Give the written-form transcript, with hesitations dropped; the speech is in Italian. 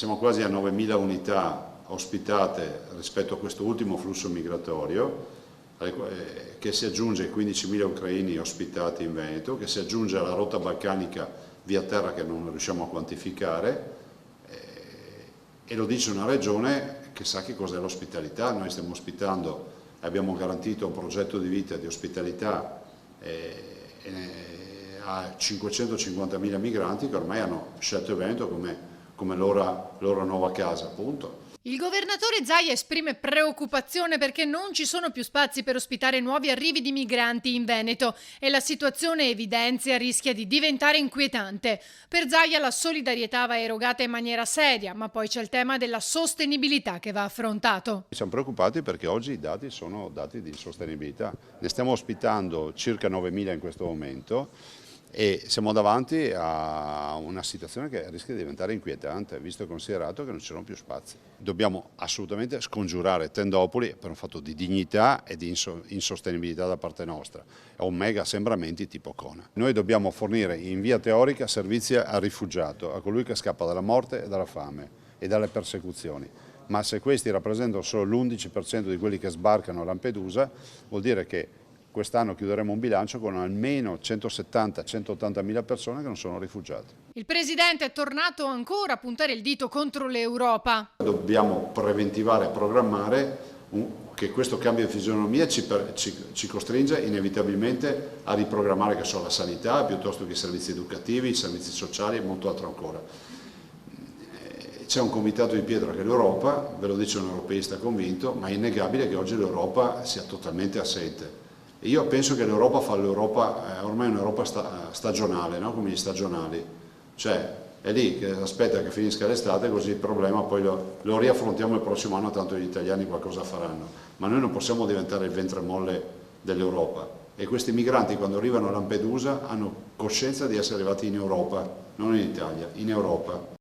siamo quasi a 9.000 unità ospitate rispetto a questo ultimo flusso migratorio, che si aggiunge ai 15.000 ucraini ospitati in Veneto, che si aggiunge alla rotta balcanica via terra che non riusciamo a quantificare, e lo dice una regione che sa che cos'è l'ospitalità. Noi stiamo ospitando, abbiamo garantito un progetto di vita di ospitalità a 550.000 migranti che ormai hanno scelto il Veneto come loro nuova casa, appunto. Il governatore Zaia esprime preoccupazione perché non ci sono più spazi per ospitare nuovi arrivi di migranti in Veneto e la situazione evidenzia rischia di diventare inquietante. Per Zaia la solidarietà va erogata in maniera seria, ma poi c'è il tema della sostenibilità che va affrontato. Siamo preoccupati perché oggi i dati sono dati di sostenibilità. Ne stiamo ospitando circa 9.000 in questo momento e siamo davanti a una situazione che rischia di diventare inquietante, visto e considerato che non ci sono più spazi. Dobbiamo assolutamente scongiurare tendopoli per un fatto di dignità e di insostenibilità da parte nostra, o mega assembramenti tipo Cona. Noi dobbiamo fornire in via teorica servizi al rifugiato, a colui che scappa dalla morte e dalla fame e dalle persecuzioni. Ma se questi rappresentano solo l'11% di quelli che sbarcano a Lampedusa, vuol dire che quest'anno chiuderemo un bilancio con almeno 170-180 mila persone che non sono rifugiate. Il Presidente è tornato ancora a puntare il dito contro l'Europa. Dobbiamo preventivare e programmare che questo cambio di fisionomia ci costringe inevitabilmente a riprogrammare che so, la sanità piuttosto che i servizi educativi, i servizi sociali e molto altro ancora. C'è un comitato di pietra che è l'Europa, ve lo dice un europeista convinto, ma è innegabile che oggi l'Europa sia totalmente assente. Io penso che l'Europa fa l'Europa, ormai è un'Europa stagionale, no? Come gli stagionali, cioè è lì che aspetta che finisca l'estate così il problema poi lo riaffrontiamo il prossimo anno, tanto gli italiani qualcosa faranno, ma noi non possiamo diventare il ventre molle dell'Europa e questi migranti quando arrivano a Lampedusa hanno coscienza di essere arrivati in Europa, non in Italia, in Europa.